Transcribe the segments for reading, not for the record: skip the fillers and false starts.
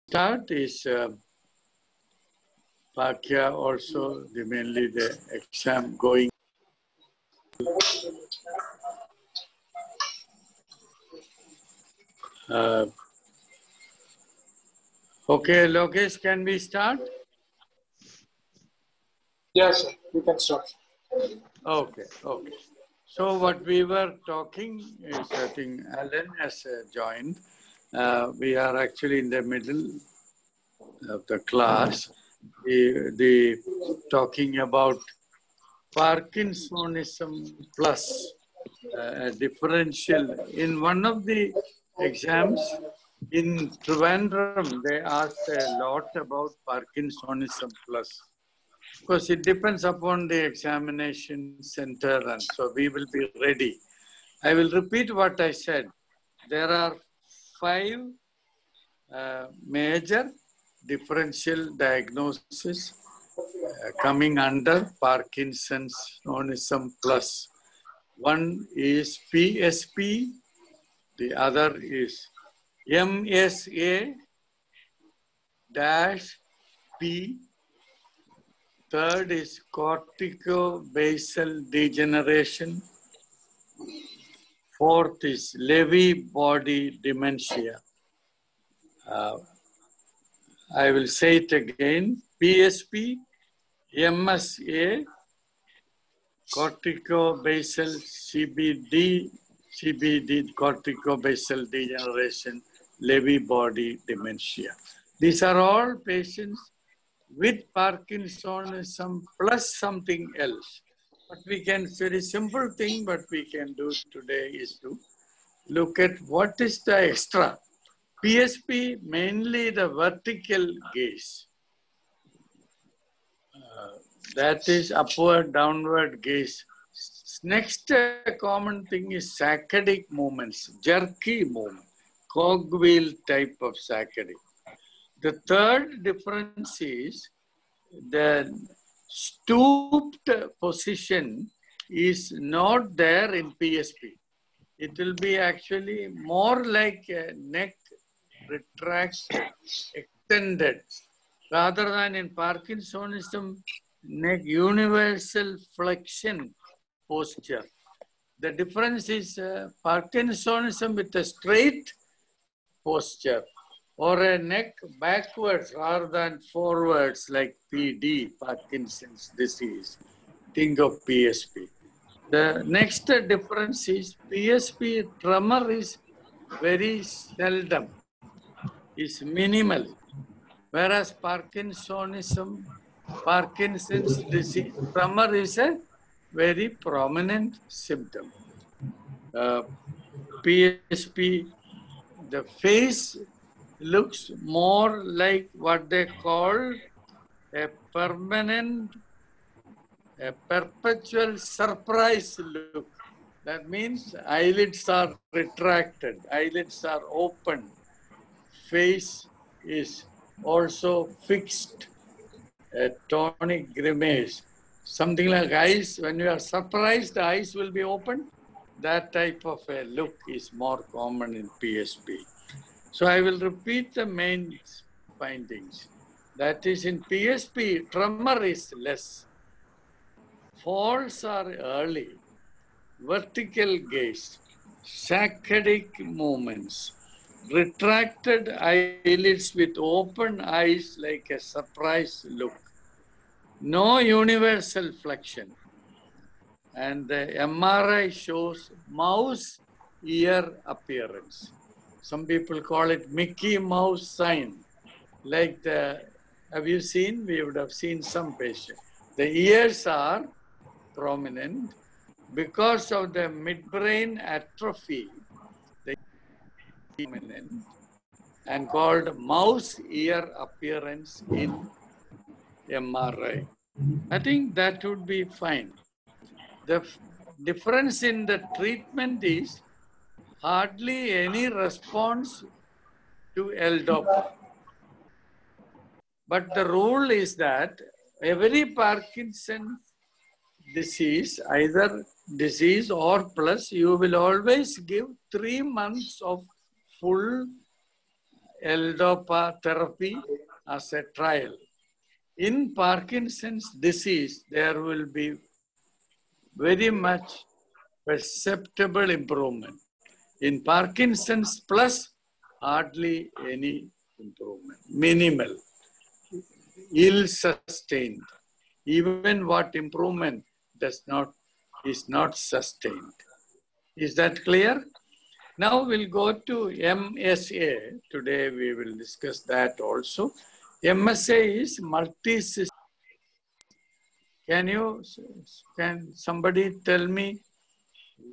Start is Pakya also mainly the exam going. Okay, Lokesh, can we start? Yes, sir. You can start. Okay. So what we were talking is, I think Alan has joined. We are actually in the middle of the class. The talking about Parkinsonism plus differential. In one of the exams in Trivandrum, they asked a lot about Parkinsonism plus. Of course, it depends upon the examination center, and so we will be ready. I will repeat what I said. There are 5 major differential diagnoses coming under Parkinsonism plus. One is PSP, the other is MSA-P, third is corticobasal degeneration, fourth is Lewy body dementia. I will say it again, PSP, MSA, corticobasal CBD, corticobasal degeneration, Lewy body dementia. These are all patients with Parkinsonism plus something else. But we can, very simple thing, but we can do today is to look at what is the extra. PSP, mainly the vertical gaze. That is upward, downward gaze. Next common thing is saccadic movements, jerky movement, cogwheel type of saccadic. The third difference is the stooped position is not there in PSP. It will be actually more like a neck retracted, extended, rather than in Parkinsonism, neck universal flexion posture. The difference is Parkinsonism with a straight posture or a neck backwards rather than forwards like PD, Parkinson's disease. Think of PSP. The next difference is PSP tremor is very seldom, is minimal, whereas Parkinson's disease, tremor is a very prominent symptom. PSP, the face looks more like what they call a perpetual surprise look. That means eyelids are retracted, eyelids are open, face is also fixed, a tonic grimace. Something like eyes, when you are surprised, the eyes will be open. That type of a look is more common in PSP. So I will repeat the main findings. That is, in PSP, tremor is less. Falls are early. Vertical gaze, saccadic movements, retracted eyelids with open eyes like a surprised look. No universal flexion. And the MRI shows mouse ear appearance. Some people call it Mickey Mouse sign. Like have you seen? We would have seen some patients. The ears are prominent because of the midbrain atrophy. The prominent and called mouse ear appearance in MRI. I think that would be fine. The difference in the treatment is hardly any response to L-DOPA. But the rule is that every Parkinson's disease, either disease or plus, you will always give 3 months of full L-DOPA therapy as a trial. In Parkinson's disease, there will be very much perceptible improvement. In Parkinson's plus, hardly any improvement, minimal, ill-sustained. Even what improvement is not sustained. Is that clear? Now we'll go to MSA. Today we will discuss that also. MSA is multi-system. Can somebody tell me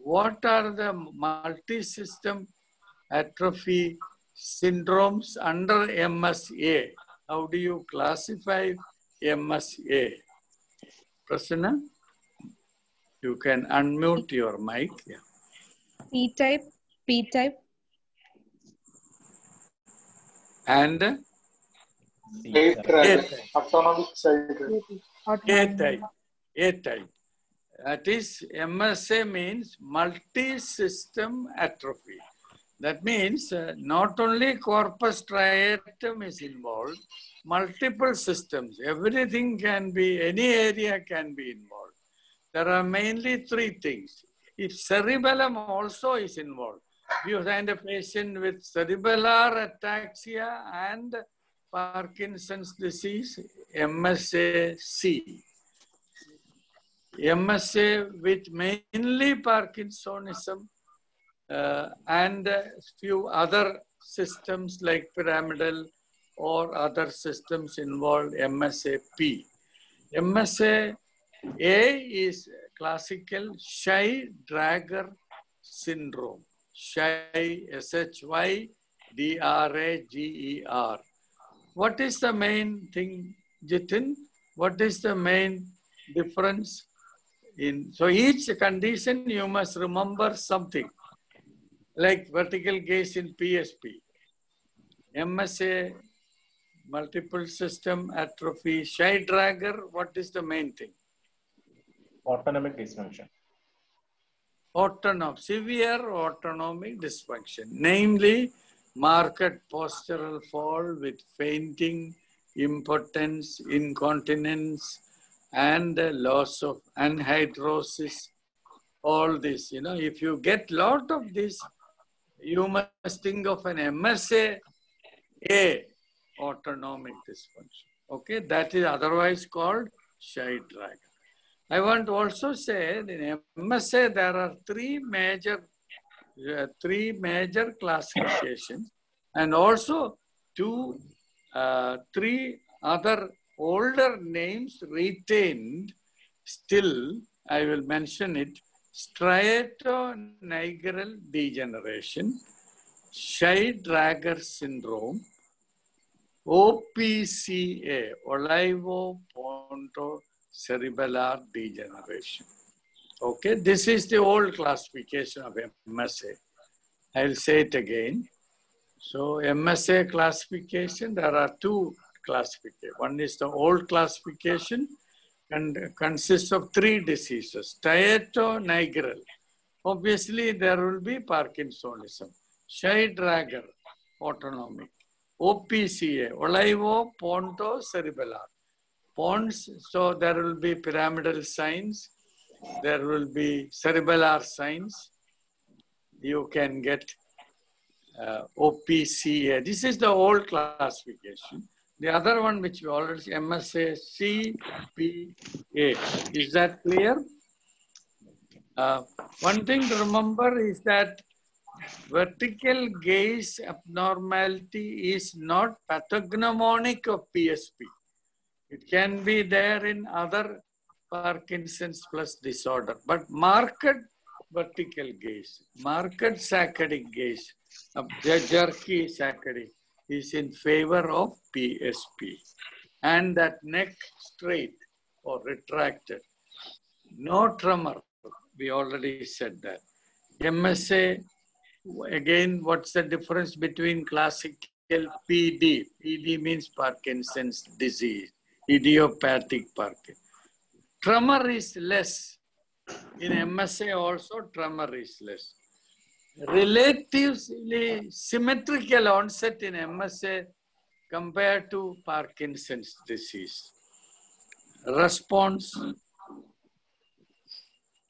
what are the multi-system atrophy syndromes under MSA? How do you classify MSA? Prasanna, you can unmute your mic. Yeah. E-type, P-type, And A-type, autonomic side. A-type. A-type. That is, MSA means multi-system atrophy. That means not only corpus striatum is involved, multiple systems. Everything can be, any area can be involved. There are mainly three things. If cerebellum also is involved, you find a patient with cerebellar ataxia and Parkinson's disease, MSA-C. MSA with mainly Parkinsonism and a few other systems like pyramidal or other systems involved, MSA-P. MSA-A is classical Shy-Drager syndrome. Shy, S-H-Y-D-R-A-G-E-R. What is the main thing, Jitin? What is the main difference? So each condition you must remember something, like vertical gaze in PSP, MSA, multiple system atrophy, Shy-Drager. What is the main thing? Autonomic dysfunction. Severe autonomic dysfunction, namely marked postural fall with fainting, impotence, incontinence, and loss of anhydrosis. All this, if you get lot of this, you must think of an MSA-A autonomic dysfunction. Okay, that is otherwise called Shy-Drager. I want to also say that in MSA there are three major classifications and also three other older names retained. Still, I will mention it: striatonigral degeneration, Shy-Drager syndrome, OPCA, olivopontocerebellar degeneration. Okay, this is the old classification of MSA. I'll say it again. So MSA classification, there are two classifications. One is the old classification and consists of three diseases. Striatonigral, obviously there will be Parkinsonism. Shy-Drager, autonomic. OPCA, olivopontocerebellar. Pons, so there will be pyramidal signs. There will be cerebellar signs. You can get OPCA. This is the old classification. The other one which we already, MSA-CPA. Is that clear? One thing to remember is that vertical gaze abnormality is not pathognomonic of PSP. It can be there in other Parkinson's plus disorder, but marked vertical gaze, marked saccadic gaze, jerky saccadic is in favor of PSP. And that neck straight or retracted, no tremor, we already said that. MSA, again, what's the difference between classical PD? PD means Parkinson's disease, idiopathic Parkinson. Tremor is less. In MSA also, tremor is less. relatively symmetrical onset in MSA compared to Parkinson's disease. Response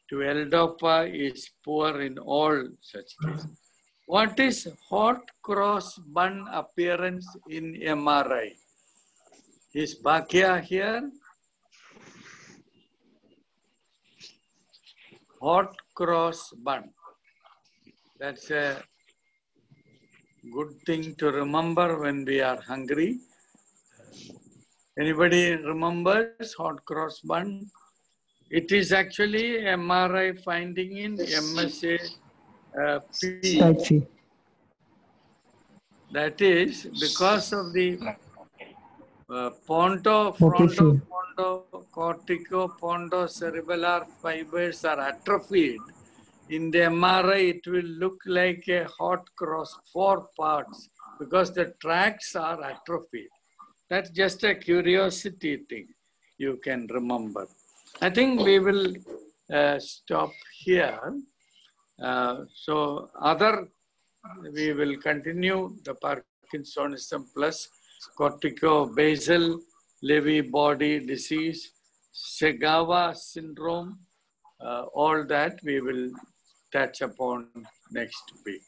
to L-DOPA is poor in all such cases. What is hot cross bun appearance in MRI? Is Bhakia here? Hot cross bun. That's a good thing to remember when we are hungry. Anybody remembers hot cross bun? It is actually MRI finding in MSA P. Type C. That is because of the pontocorticopontocerebellar fibers are atrophied. In the MRI, it will look like a hot cross, 4 parts, because the tracks are atrophied. That's just a curiosity thing you can remember. I think we will stop here. We will continue the Parkinsonism plus corticobasal Lewy body disease, Segawa syndrome, all that we will touch upon next week.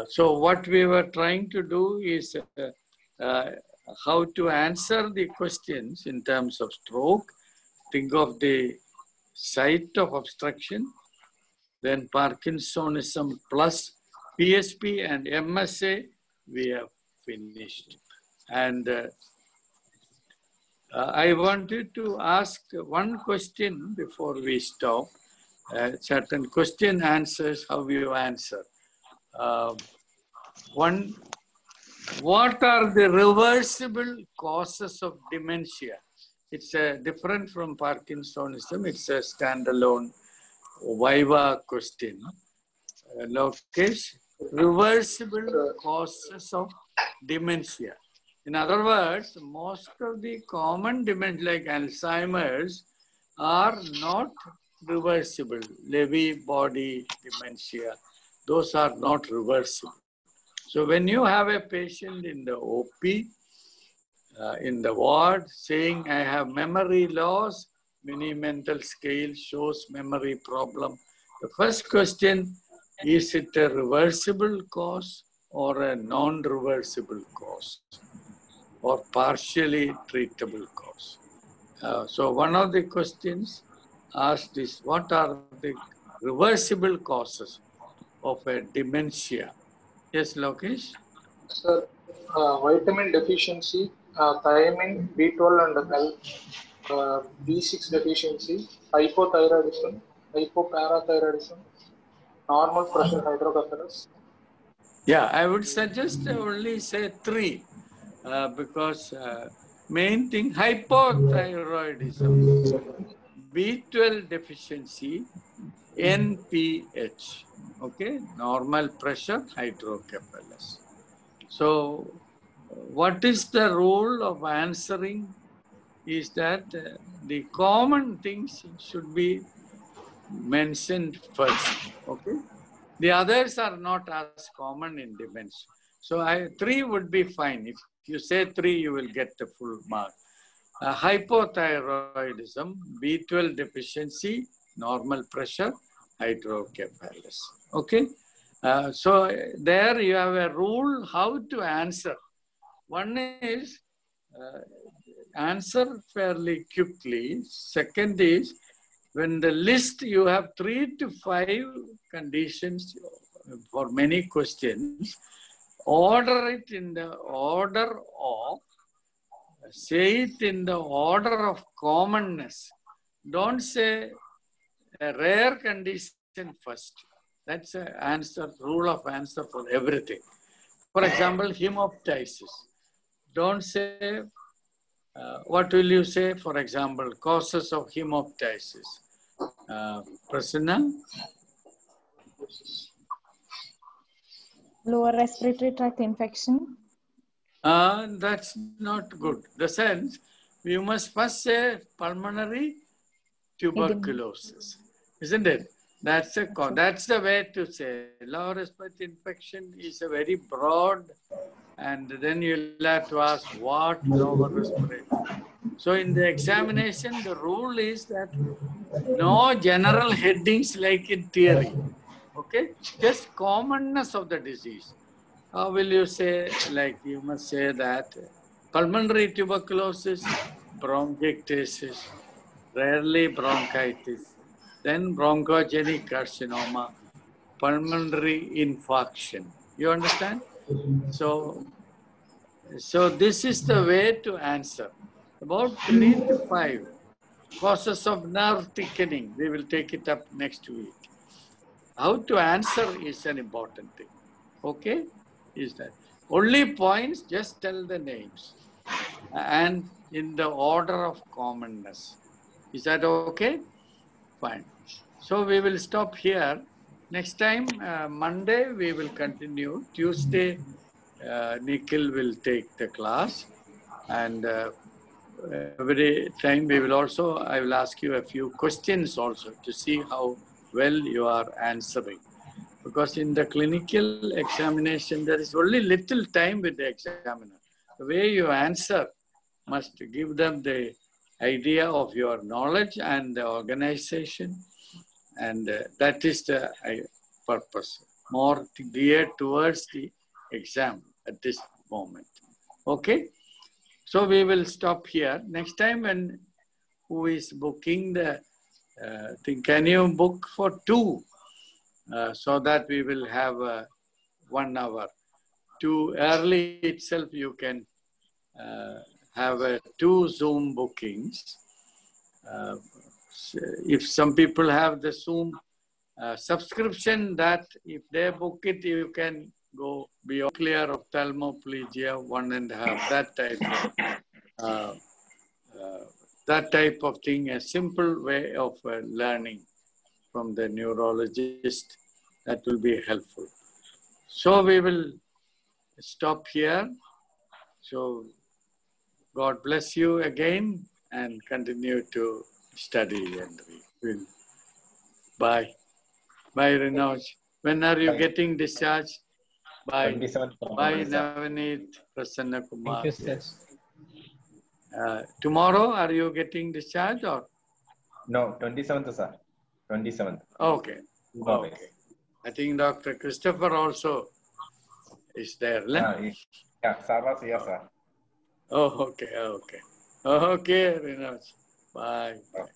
So what we were trying to do is how to answer the questions in terms of stroke. Think of the site of obstruction, then Parkinsonism plus PSP and MSA, we have finished. And I wanted to ask one question before we stop. Certain question answers, how you answer. One, what are the reversible causes of dementia? It's different from Parkinsonism. It's a standalone Viva question. Lokesh, reversible causes of dementia. In other words, most of the common dementia like Alzheimer's are not reversible. Lewy body dementia, those are not reversible. So when you have a patient in the OP, in the ward, saying I have memory loss, Mini-Mental Scale shows memory problem. The first question, is it a reversible cause or a non-reversible cause or partially treatable cause? So one of the questions asked is, what are the reversible causes of a dementia? Yes, Lokesh? Sir, vitamin deficiency, thiamine, B12 and B6 deficiency, hypothyroidism, hypoparathyroidism, normal pressure hydrocephalus. Yeah, I would suggest only say 3 because main thing, hypothyroidism, B12 deficiency, NPH, okay, normal pressure hydrocephalus. So what is the rule of answering is that the common things should be mentioned first, okay? The others are not as common in dementia. So 3 would be fine. If you say 3, you will get the full mark. Hypothyroidism, B12 deficiency, normal pressure, hydrocephalus. Okay? So there you have a rule how to answer. One is answer fairly quickly. Second is, when the list, you have 3 to 5 conditions for many questions, order it in the order of, say it in the order of commonness. Don't say a rare condition first. That's an answer, rule of answer for everything. For example, hemoptysis. Don't say, what will you say? For example, causes of hemoptysis. Prasanna? Lower respiratory tract infection. That's not good. The sense, we must first say pulmonary tuberculosis, isn't it? That's the way to say. Lower respiratory infection is a very broad, and then you'll have to ask what lower respiratory. So in the examination, the rule is that no general headings like in theory. Okay, just commonness of the disease. How will you say? Like you must say that pulmonary tuberculosis, bronchiectasis, rarely bronchitis, then bronchogenic carcinoma, pulmonary infarction. You understand? So this is the way to answer. About 3 to 5 causes of nerve thickening. We will take it up next week. How to answer is an important thing. Okay? Is that only points? Just tell the names and in the order of commonness. Is that okay? Fine. So we will stop here. Next time, Monday, we will continue. Tuesday, Nikhil will take the class. And every time we will also, I will ask you a few questions also to see how well you are answering. Because in the clinical examination, there is only little time with the examiner. The way you answer must give them the idea of your knowledge and the organization. And that is the purpose, more geared towards the exam at this moment. Okay? So we will stop here. Next time when who is booking the thing, can you book for 2? So that we will have 1 hour. Too early itself, you can have 2 Zoom bookings. If some people have the Zoom subscription, that if they book it, you can go beyond clear ophthalmoplegia 1.5, that type of thing, a simple way of learning from the neurologist, that will be helpful. So we will stop here. So God bless you again and continue to study. And we will. Bye. Bye, Rinoj. When are you getting discharged? Bye. 27th. Bye, Navaneet, Prasanna Kumar. Thank you, sir. Yes. Tomorrow, are you getting discharged or? No, 27th, sir. 27th. Okay. Okay. Okay. I think Dr. Christopher also is there. Yeah, sir was here, sir. Oh, okay, okay. Okay, Rinoj. Bye. Bye.